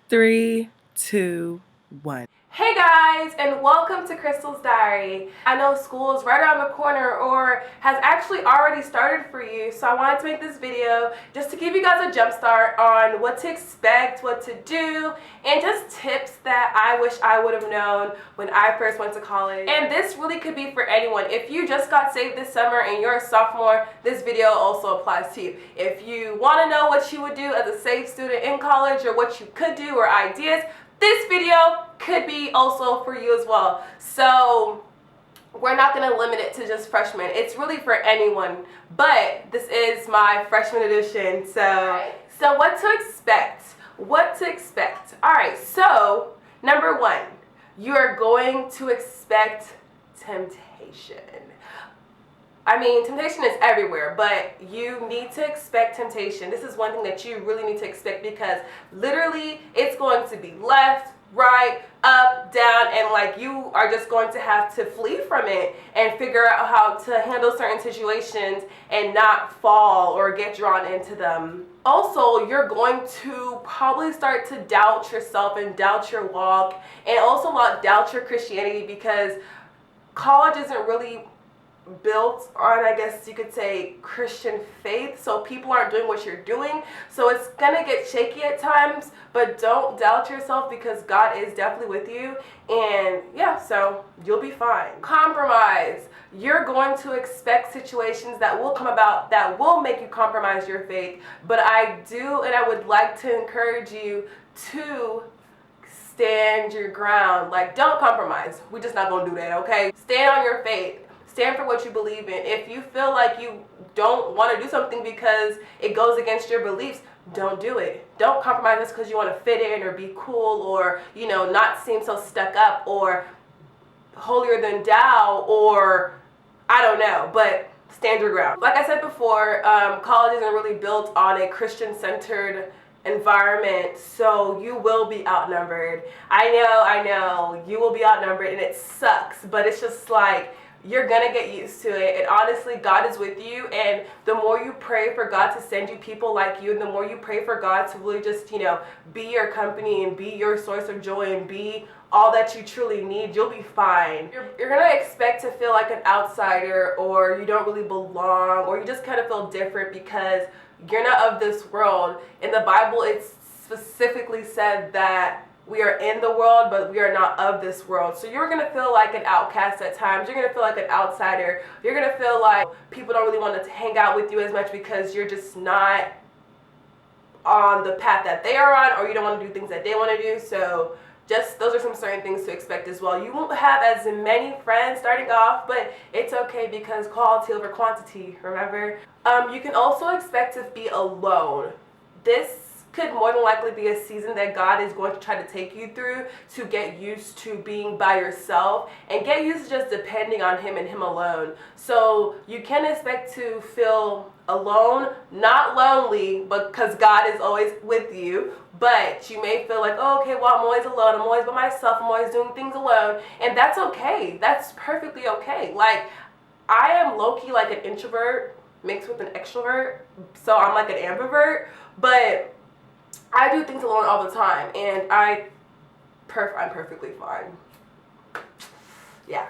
3, 2, 1. Hey guys, and welcome to Crystal's Diary. I know school is right around the corner or has actually already started for you, so I wanted to make this video just to give you guys a jump start on what to expect, what to do, and just tips that I wish I would have known when I first went to college. And this really could be for anyone. If you just got saved this summer and you're a sophomore, this video also applies to you. If you want to know what you would do as a saved student in college or what you could do or ideas, this video could be also for you as well. So we're not going to limit it to just freshmen. It's really for anyone, but this is my freshman edition. So what to expect? What to expect? All right, so number one, you are going to expect temptation. I mean, temptation is everywhere, but you need to expect temptation. This is one thing that you really need to expect because literally it's going to be left, right, up, down, and like you are just going to have to flee from it and figure out how to handle certain situations and not fall or get drawn into them. Also, you're going to probably start to doubt yourself and doubt your walk and also doubt your Christianity because college isn't really built on, I guess you could say, Christian faith, so people aren't doing what you're doing, so it's gonna get shaky at times, but don't doubt yourself because God is definitely with you, and yeah, so you'll be fine. Compromise. You're going to expect situations that will come about that will make you compromise your faith, but I would like to encourage you to stand your ground. Like, don't compromise. We're just not gonna do that, okay? Stand on your faith. Stand for what you believe in. If you feel like you don't want to do something because it goes against your beliefs, don't do it. Don't compromise just because you want to fit in or be cool or, you know, not seem so stuck up or holier than thou or I don't know, but stand your ground. Like I said before, college isn't really built on a Christian-centered environment, so you will be outnumbered. I know, you will be outnumbered and it sucks, but it's just like, you're gonna get used to it, and honestly, God is with you, and the more you pray for God to send you people like you, and the more you pray for God to really just, you know, be your company and be your source of joy and be all that you truly need, you'll be fine. You're gonna expect to feel like an outsider or you don't really belong or you just kind of feel different because you're not of this world. In the Bible, it's specifically said that we are in the world, but we are not of this world. So you're going to feel like an outcast at times. You're going to feel like an outsider. You're going to feel like people don't really want to hang out with you as much because you're just not on the path that they are on, or you don't want to do things that they want to do. So just those are some certain things to expect as well. You won't have as many friends starting off, but it's okay because quality over quantity, remember? You can also expect to be alone. This could more than likely be a season that God is going to try to take you through to get used to being by yourself and get used to just depending on Him and Him alone. So you can expect to feel alone, not lonely, but because God is always with you, but you may feel like, oh, okay, well, I'm always alone, I'm always by myself, I'm always doing things alone, and that's okay. That's perfectly okay. Like, I am low-key like an introvert mixed with an extrovert, so I'm like an ambivert, but I do things alone all the time, and I'm perfectly fine. Yeah.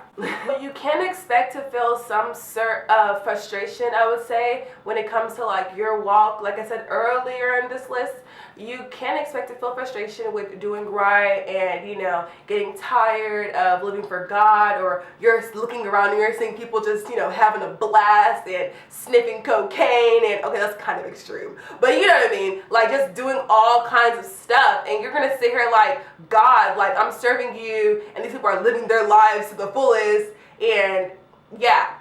You can expect to feel some sort of frustration, I would say, when it comes to like your walk. Like I said earlier in this list, you can expect to feel frustration with doing right and, you know, getting tired of living for God, or you're looking around and you're seeing people just, you know, having a blast and sniffing cocaine and, okay, that's kind of extreme, but you know what I mean, like just doing all kinds of stuff, and you're gonna sit here like, God, like I'm serving you and these people are living their lives to the fullest, and yeah,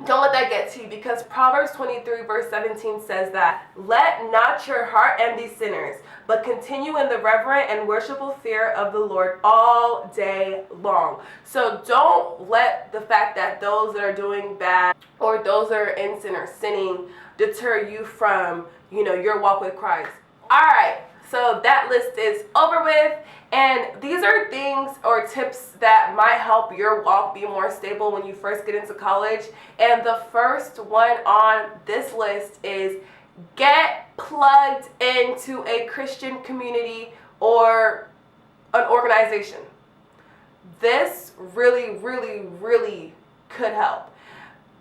don't let that get to you, because Proverbs 23 verse 17 says that, let not your heart envy sinners, but continue in the reverent and worshipful fear of the Lord all day long. So don't let the fact that those that are doing bad or those that are in sin or sinning deter you from, you know, your walk with Christ. All right, so that list is over with. And these are things or tips that might help your walk be more stable when you first get into college. And the first one on this list is get plugged into a Christian community or an organization. This really, really, really could help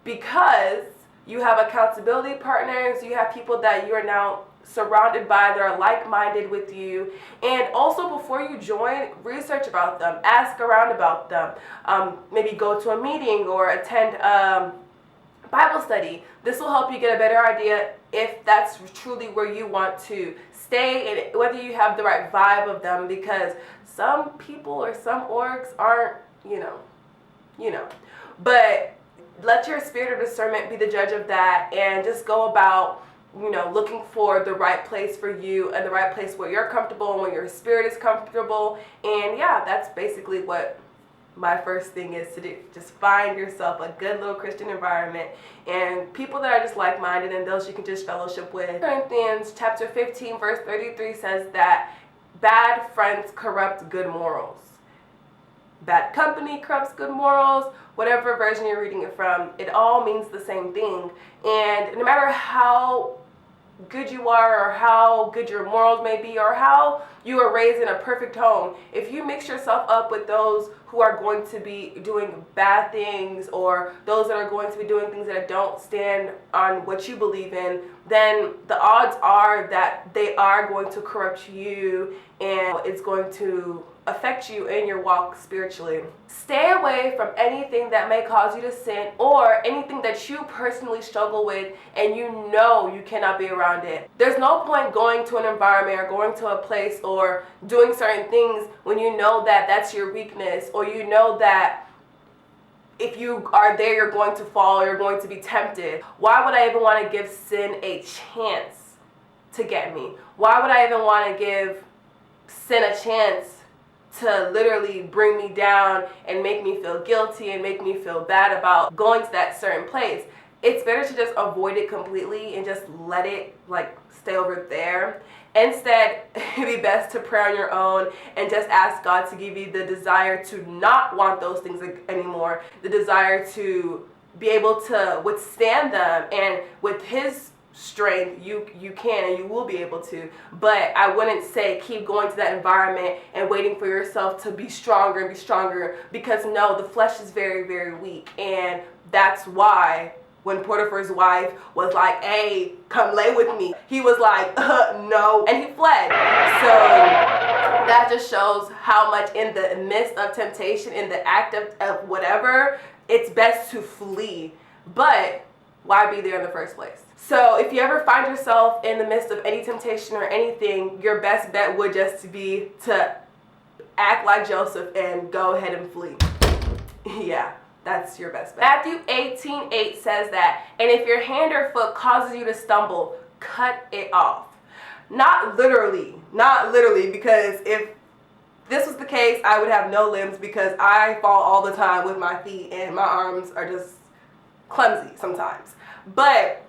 because you have accountability partners, you have people that you are now surrounded by that are like-minded with you. And also, before you join, research about them, ask around about them, maybe go to a meeting or attend Bible study. This will help you get a better idea if that's truly where you want to stay and whether you have the right vibe of them, because some people or some orgs aren't, you know. But let your spirit of discernment be the judge of that, and just go about, looking for the right place for you and the right place where you're comfortable and where your spirit is comfortable. And yeah, that's basically what my first thing is to do. Just find yourself a good little Christian environment and people that are just like-minded and those you can just fellowship with. Corinthians chapter 15 verse 33 says that bad friends corrupt good morals. Bad company corrupts good morals. Whatever version you're reading it from, it all means the same thing. And no matter how good you are or how good your morals may be or how you were raised in a perfect home, if you mix yourself up with those who are going to be doing bad things or those that are going to be doing things that don't stand on what you believe in, then the odds are that they are going to corrupt you and it's going to affect you in your walk spiritually. Stay away from anything that may cause you to sin or anything that you personally struggle with and you cannot be around it. There's no point going to an environment or going to a place or doing certain things when you know that that's your weakness, or you know that if you are there you're going to fall, you're going to be tempted. Why would I even want to give sin a chance to get me? Why would I even want to give sin a chance to literally bring me down and make me feel guilty and make me feel bad about going to that certain place? It's better to just avoid it completely and just let it stay over there. Instead, it'd be best to pray on your own and just ask God to give you the desire to not want those things anymore, the desire to be able to withstand them, and with His strength you can and you will be able to. But I wouldn't say keep going to that environment and waiting for yourself to be stronger and be stronger, because no, the flesh is very, very weak. And that's why when Potiphar's wife was like, hey, come lay with me, he was like, no, and he fled. So that just shows how much in the midst of temptation, in the act of whatever, it's best to flee. But why be there in the first place? So if you ever find yourself in the midst of any temptation or anything, your best bet would just be to act like Joseph and go ahead and flee. Yeah, that's your best bet. Matthew 18:8 says that, and if your hand or foot causes you to stumble, cut it off. Not literally, because if this was the case, I would have no limbs, because I fall all the time with my feet and my arms are just clumsy sometimes. But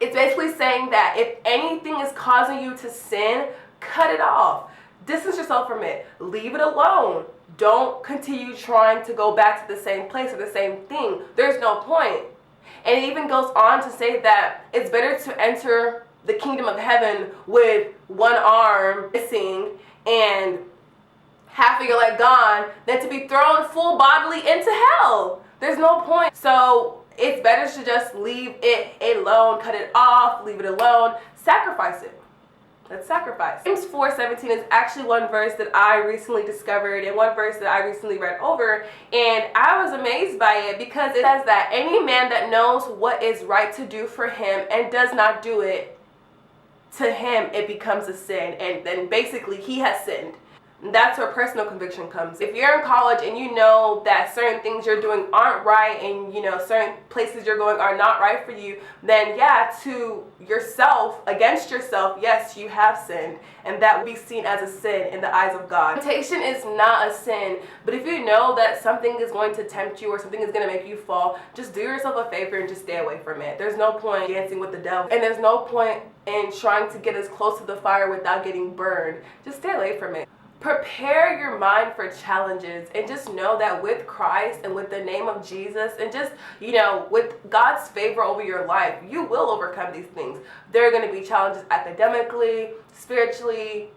it's basically saying that if anything is causing you to sin, cut it off. Distance yourself from it. Leave it alone. Don't continue trying to go back to the same place or the same thing. There's no point. And it even goes on to say that it's better to enter the kingdom of heaven with one arm missing and half of your leg gone than to be thrown full bodily into hell. There's no point. So it's better to just leave it alone, cut it off, leave it alone, sacrifice it. Let's sacrifice. James 4:17 is actually one verse that I recently discovered and one verse that I recently read over, and I was amazed by it, because it says that any man that knows what is right to do for him and does not do it, to him it becomes a sin, and then basically he has sinned. That's where personal conviction comes. If you're in college and you know that certain things you're doing aren't right, and certain places you're going are not right for you, then yeah, to yourself, against yourself, yes, you have sinned, and that will be seen as a sin in the eyes of God. Temptation is not a sin, but if you know that something is going to tempt you or something is going to make you fall, just do yourself a favor and just stay away from it. There's no point dancing with the devil, and there's no point in trying to get as close to the fire without getting burned. Just stay away from it. Prepare your mind for challenges, and just know that with Christ and with the name of Jesus and just, with God's favor over your life, you will overcome these things. There are going to be challenges academically, spiritually,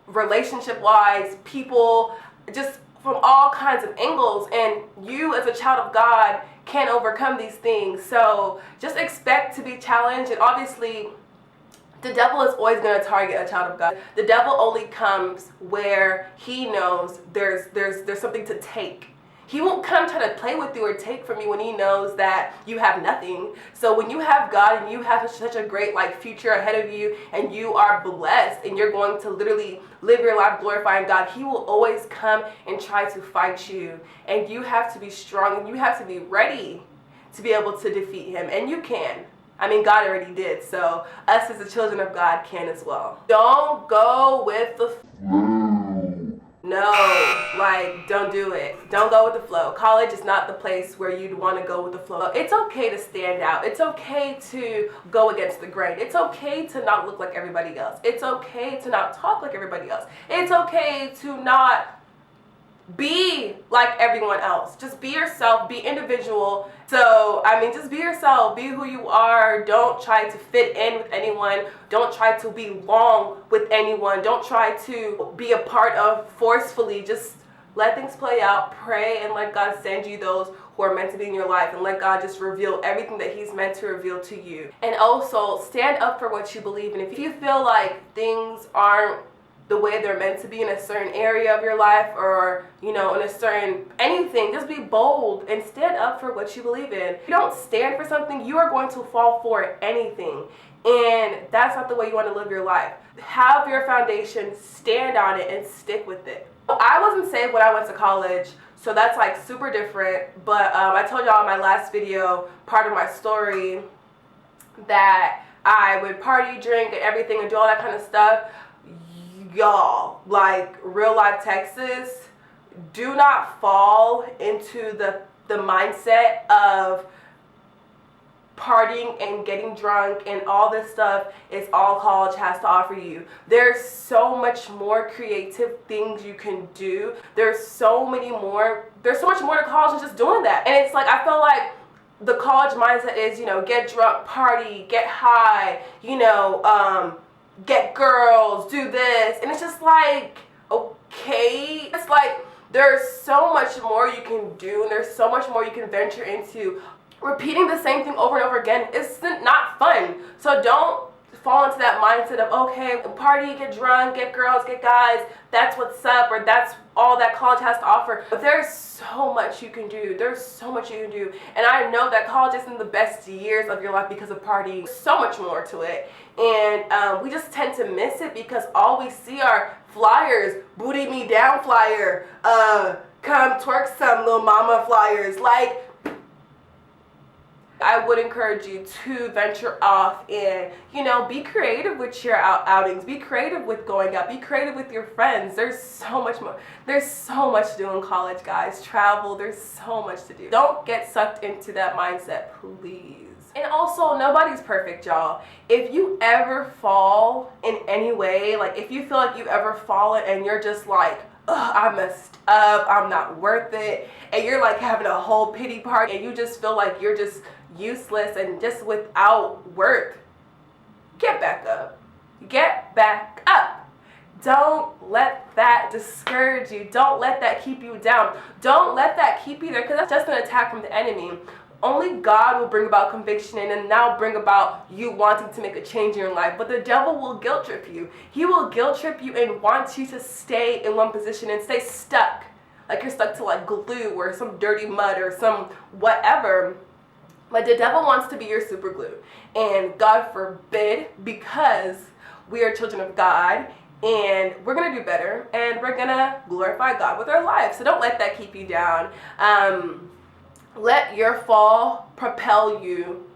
relationship-wise, people, just from all kinds of angles, and you as a child of God can overcome these things. So just expect to be challenged, and obviously the devil is always going to target a child of God. The devil only comes where he knows there's something to take. He won't come try to play with you or take from you when he knows that you have nothing. So when you have God and you have such a great future ahead of you, and you are blessed and you're going to literally live your life glorifying God, he will always come and try to fight you. And you have to be strong, and you have to be ready to be able to defeat him. And you can. I mean, God already did. So us as the children of God can as well. Don't go with the don't do it. Don't go with the flow. College is not the place where you'd want to go with the flow. It's okay to stand out. It's okay to go against the grain. It's okay to not look like everybody else. It's okay to not talk like everybody else. It's okay to not be like everyone else. Just be yourself, be individual. So, I mean, just be yourself, be who you are. Don't try to fit in with anyone. Don't try to belong with anyone. Don't try to be a part of forcefully. Just let things play out, pray, and let God send you those who are meant to be in your life, and let God just reveal everything that he's meant to reveal to you. And also, stand up for what you believe in. If you feel like things aren't the way they're meant to be in a certain area of your life, or in a certain anything, just be bold and stand up for what you believe in. If you don't stand for something, you are going to fall for anything, and that's not the way you want to live your life. Have your foundation, stand on it, and stick with it. I wasn't saved when I went to college, so that's super different, but I told y'all in my last video, part of my story, that I would party, drink, and everything, and do all that kind of stuff. Y'all, real life Texas, do not fall into the mindset of partying and getting drunk and all this stuff is all college has to offer you. There's so much more creative things you can do. There's so much more to college than just doing that. And it's I feel like the college mindset is, get drunk, party, get high, get girls, do this, and it's just okay. It's there's so much more you can do, and there's so much more you can venture into. Repeating the same thing over and over again isn't not fun. So don't fall into that mindset of, okay, party, get drunk, get girls, get guys, that's what's up, or that's all that college has to offer. But there's so much you can do. There's so much you can do. And I know that college isn't the best years of your life because of partying. So much more to it. And we just tend to miss it because all we see are flyers, booty me down flyer, come twerk some little mama flyers. I would encourage you to venture off and, be creative with your outings. Be creative with going out. Be creative with your friends. There's so much more. There's so much to do in college, guys. Travel. There's so much to do. Don't get sucked into that mindset, please. And also, nobody's perfect, y'all. If you ever fall in any way, if you feel like you've ever fallen and you're just ugh, I messed up, I'm not worth it, and you're having a whole pity party, and you just feel like you're just useless and just without worth, get back up. Get back up. Don't let that discourage you. Don't let that keep you down. Don't let that keep you there, because that's just an attack from the enemy. Only God will bring about conviction and now bring about you wanting to make a change in your life. But the devil will guilt trip you. He will guilt trip you and want you to stay in one position and stay stuck. You're stuck to glue or some dirty mud or some whatever. But the devil wants to be your super glue. And God forbid, because we are children of God and we're going to do better and we're going to glorify God with our lives. So don't let that keep you down. Let your fall propel you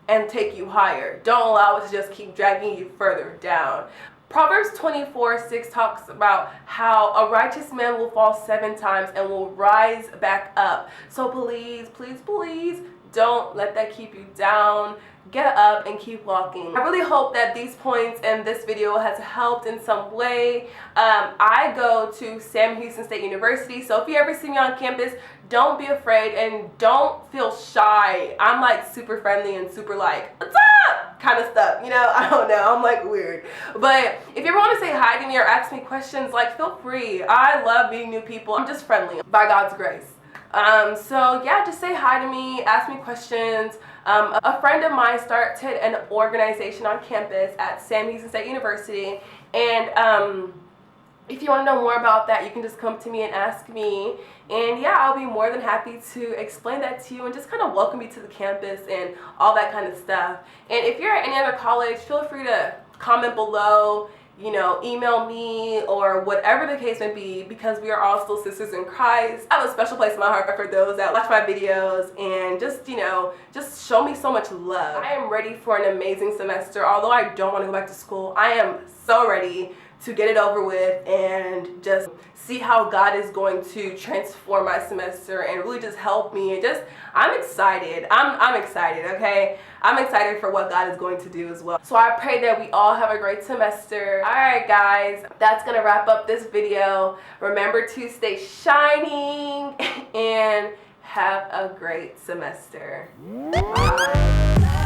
and take you higher. Don't allow it to just keep dragging you further down. Proverbs 24:6 talks about how a righteous man will fall 7 times and will rise back up. So please, please, please, don't let that keep you down. Get up and keep walking. I really hope that these points in this video has helped in some way. I go to Sam Houston State University, so if you ever see me on campus, don't be afraid and don't feel shy. I'm super friendly and super what's up? kind of stuff, you know. I don't know, I'm like weird. But if you ever want to say hi to me or ask me questions, like, feel free. I love meeting new people. I'm just friendly by God's grace. So yeah, just say hi to me, ask me questions. A friend of mine started an organization on campus at Sam Houston State University, and if you want to know more about that, you can just come to me and ask me. And yeah, I'll be more than happy to explain that to you and just kind of welcome you to the campus and all that kind of stuff. And if you're at any other college, feel free to comment below, you know, email me or whatever the case may be, because we are all still sisters in Christ. I have a special place in my heart for those that watch my videos and just, you know, just show me so much love. I am ready for an amazing semester. Although I don't want to go back to school, I am so ready to get it over with and just see how God is going to transform my semester and really just help me. And just, I'm excited. I'm excited, okay? I'm excited for what God is going to do as well. So I pray that we all have a great semester. All right, guys, that's gonna wrap up this video. Remember to stay shining and have a great semester. Bye.